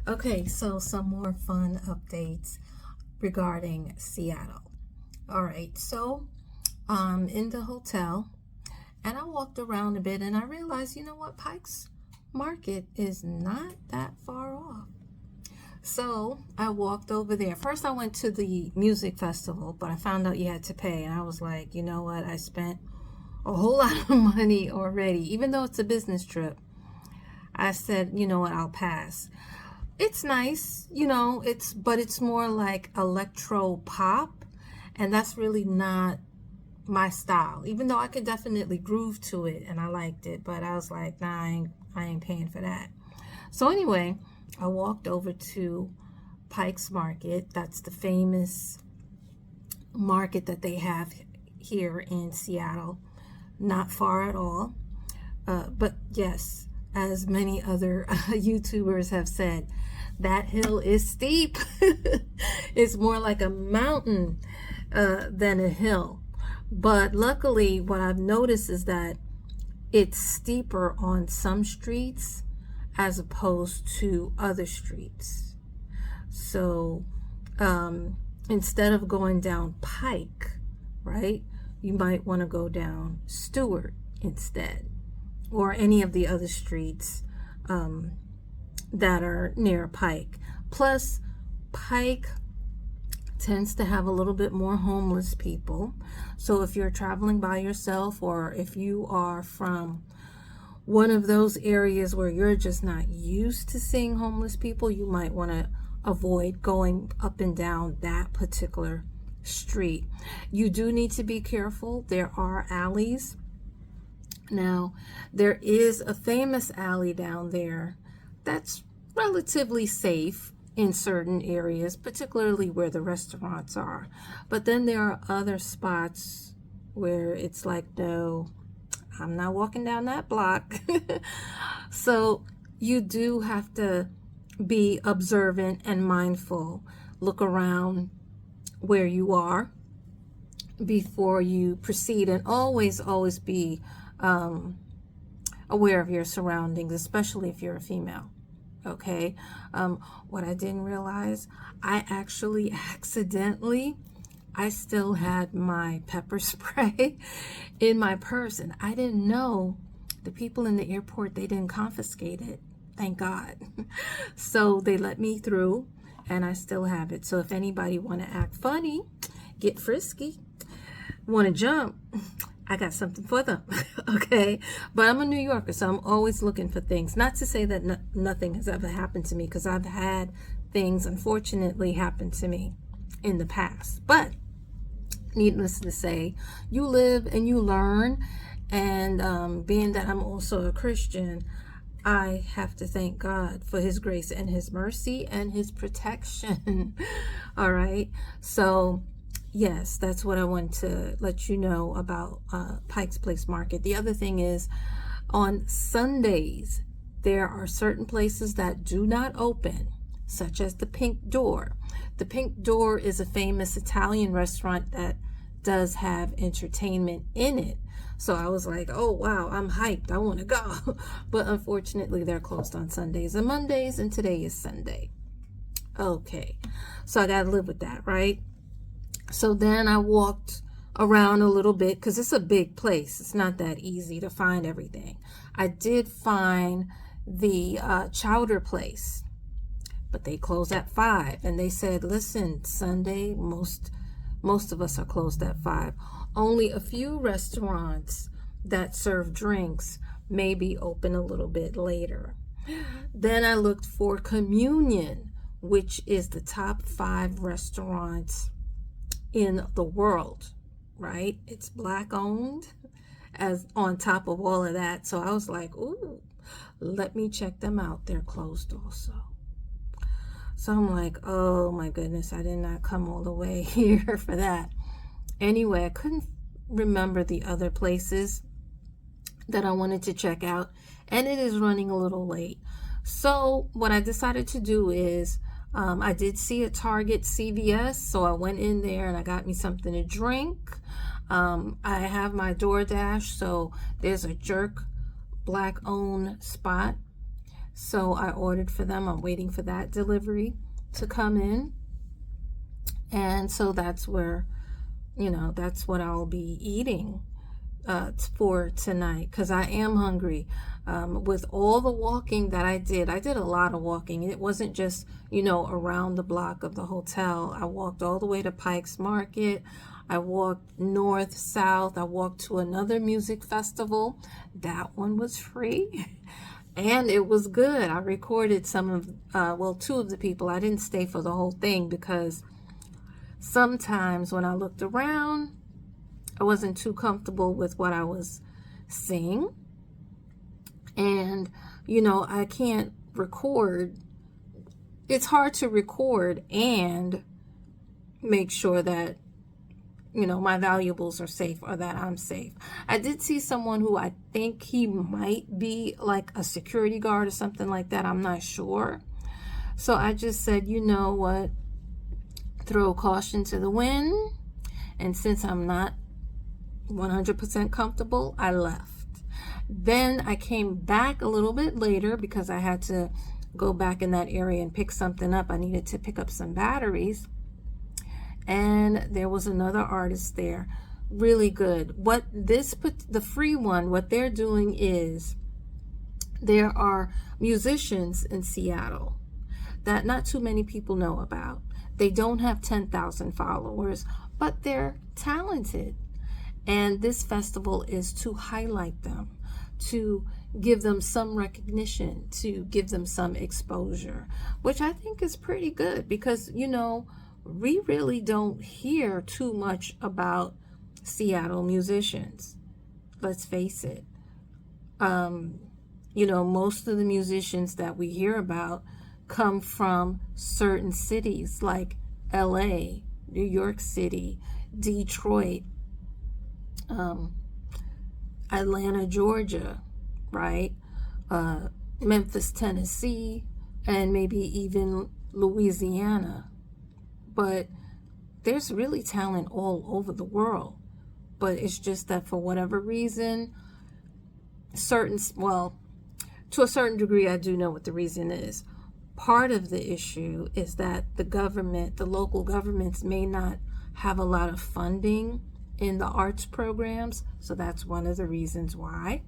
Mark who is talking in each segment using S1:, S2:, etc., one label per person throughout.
S1: Okay, so some more fun updates regarding Seattle. All right, so in the hotel, and I walked around a bit and I realized, you know what, Pike's Market is not that far off. So I walked over there. First, I went to the music festival, but I found out you had to pay, and I was like, you know what, I spent a whole lot of money already, even though it's a business trip. I said, you know what, I'll pass. It's nice, but it's more like electro pop, and that's really not my style. Even though I could definitely groove to it and I liked it, but I was like, nah, I ain't paying for that. So anyway, I walked over to Pike's Market. That's the famous market that they have here in Seattle, not far at all. But yes, as many other YouTubers have said, that hill is steep. It's more like a mountain than a hill. But luckily, what I've noticed is that it's steeper on some streets as opposed to other streets. So instead of going down Pike, right, you might want to go down Stewart instead, or any of the other streets that are near Pike. Plus, Pike tends to have a little bit more homeless people. So if you're traveling by yourself, or if you are from one of those areas where you're just not used to seeing homeless people, you might want to avoid going up and down that particular street. You do need to be careful. There are alleys. Now, there is a famous alley down there that's relatively safe in certain areas, particularly where the restaurants are. But then there are other spots where it's like, no, I'm not walking down that block. So you do have to be observant and mindful. Look around where you are before you proceed, and always be aware of your surroundings, especially if you're a female. Okay. What I didn't realize, I actually accidentally, I still had my pepper spray in my purse, and I didn't know the people in the airport, they didn't confiscate it. Thank God. So they let me through, and I still have it. So if anybody want to act funny, get frisky, want to jump, I got something for them. Okay. But I'm a New Yorker, so I'm always looking for things. Not to say that nothing has ever happened to me, because I've had things unfortunately happen to me in the past. But needless to say, you live and you learn. And being that I'm also a Christian, I have to thank God for his grace and his mercy and his protection. All right. So yes, that's what I want to let you know about Pike's Place Market. The other thing is, on Sundays, there are certain places that do not open, such as the Pink Door. The Pink Door is a famous Italian restaurant that does have entertainment in it. So I was like, oh, wow, I'm hyped. I want to go. But unfortunately, they're closed on Sundays and Mondays, and today is Sunday. Okay, so I got to live with that, right? So then I walked around a little bit, because it's a big place. It's not that easy to find everything. I did find the chowder place, but they close at 5. And they said, listen, Sunday, most of us are closed at 5. Only a few restaurants that serve drinks may be open a little bit later. Then I looked for Communion, which is the top 5 restaurants in the world, right? It's Black owned, as on top of all of that. So I was like, ooh, let me check them out. They're closed also. So I'm like, oh my goodness, I did not come all the way here for that. Anyway, I couldn't remember the other places that I wanted to check out, and it is running a little late. So what I decided to do is, I did see a Target CVS, so I went in there and I got me something to drink. I have my DoorDash, so there's a Jerk Black owned spot So I ordered for them. I'm waiting for that delivery to come in. And so that's where, that's what I'll be eating for tonight, because I am hungry. With all the walking that I did a lot of walking. It wasn't just, around the block of the hotel. I walked all the way to Pike's Market. I walked north, south. I walked to another music festival. That one was free. And it was good. I recorded some of, two of the people. I didn't stay for the whole thing because sometimes when I looked around, I wasn't too comfortable with what I was seeing. And, I can't record. It's hard to record and make sure that, my valuables are safe or that I'm safe. I did see someone who I think he might be like a security guard or something like that. I'm not sure. So I just said, you know what? Throw caution to the wind. And since I'm not 100% comfortable, I left. Then I came back a little bit later because I had to go back in that area and pick something up. I needed to pick up some batteries. And there was another artist there. Really good. The free one, what they're doing is there are musicians in Seattle that not too many people know about. They don't have 10,000 followers, but they're talented. And this festival is to highlight them, to give them some recognition, to give them some exposure, which I think is pretty good because, we really don't hear too much about Seattle musicians. Let's face it. Most of the musicians that we hear about come from certain cities like LA, New York City, Detroit, Atlanta, Georgia, right? Memphis, Tennessee, and maybe even Louisiana. But there's really talent all over the world. But it's just that for whatever reason, to a certain degree, I do know what the reason is. Part of the issue is that the local governments may not have a lot of funding in the arts programs. So that's one of the reasons why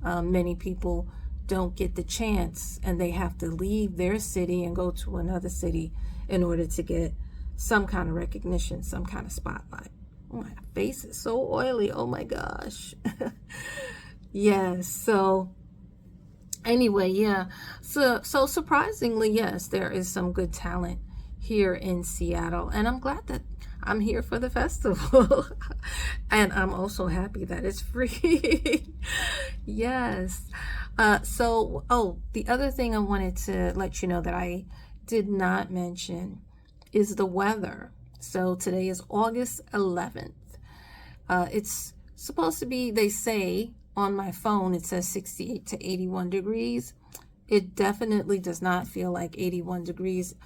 S1: many people don't get the chance and they have to leave their city and go to another city in order to get some kind of recognition, some kind of spotlight. Oh, my face is so oily. Oh my gosh. Yes. So anyway, yeah. So surprisingly, yes, there is some good talent here in Seattle. And I'm glad that I'm here for the festival. And I'm also happy that it's free. Yes. The other thing I wanted to let you know that I did not mention is the weather. So today is August 11th. It's supposed to be, they say on my phone, it says 68 to 81 degrees. It definitely does not feel like 81 degrees.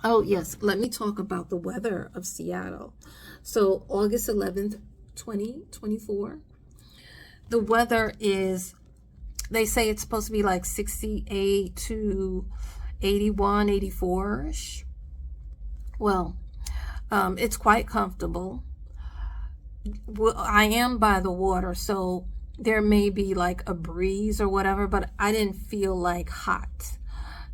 S1: Oh, yes. Let me talk about the weather of Seattle. So August 11th, 2024. The weather is, they say it's supposed to be like 68 to 81, 84-ish. Well, it's quite comfortable. Well, I am by the water, so there may be like a breeze or whatever, but I didn't feel like hot.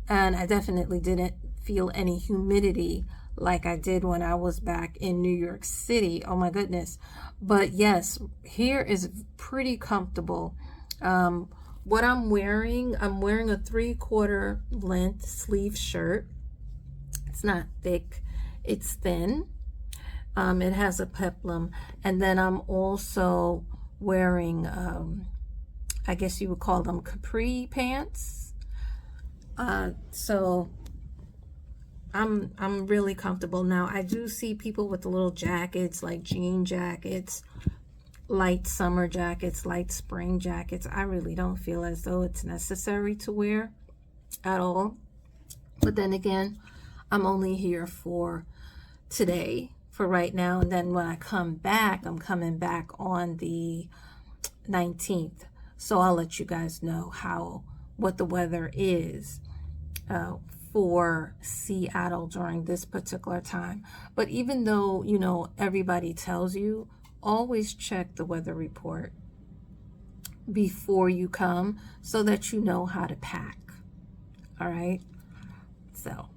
S1: And I definitely didn't feel any humidity like I did when I was back in New York City. Oh my goodness. But yes, here is pretty comfortable. What I'm wearing a 3/4 length sleeve shirt. It's not thick, it's thin. It has a peplum. And then I'm also wearing, I guess you would call them capri pants. So I'm really comfortable now. I do see people with the little jackets, like jean jackets, light summer jackets, light spring jackets. I really don't feel as though it's necessary to wear at all. But then again, I'm only here for today for right now. And then when I come back, I'm coming back on the 19th. So I'll let you guys know what the weather is for Seattle during this particular time. But even though, you know, everybody tells you, always check the weather report before you come so that you know how to pack. All right. So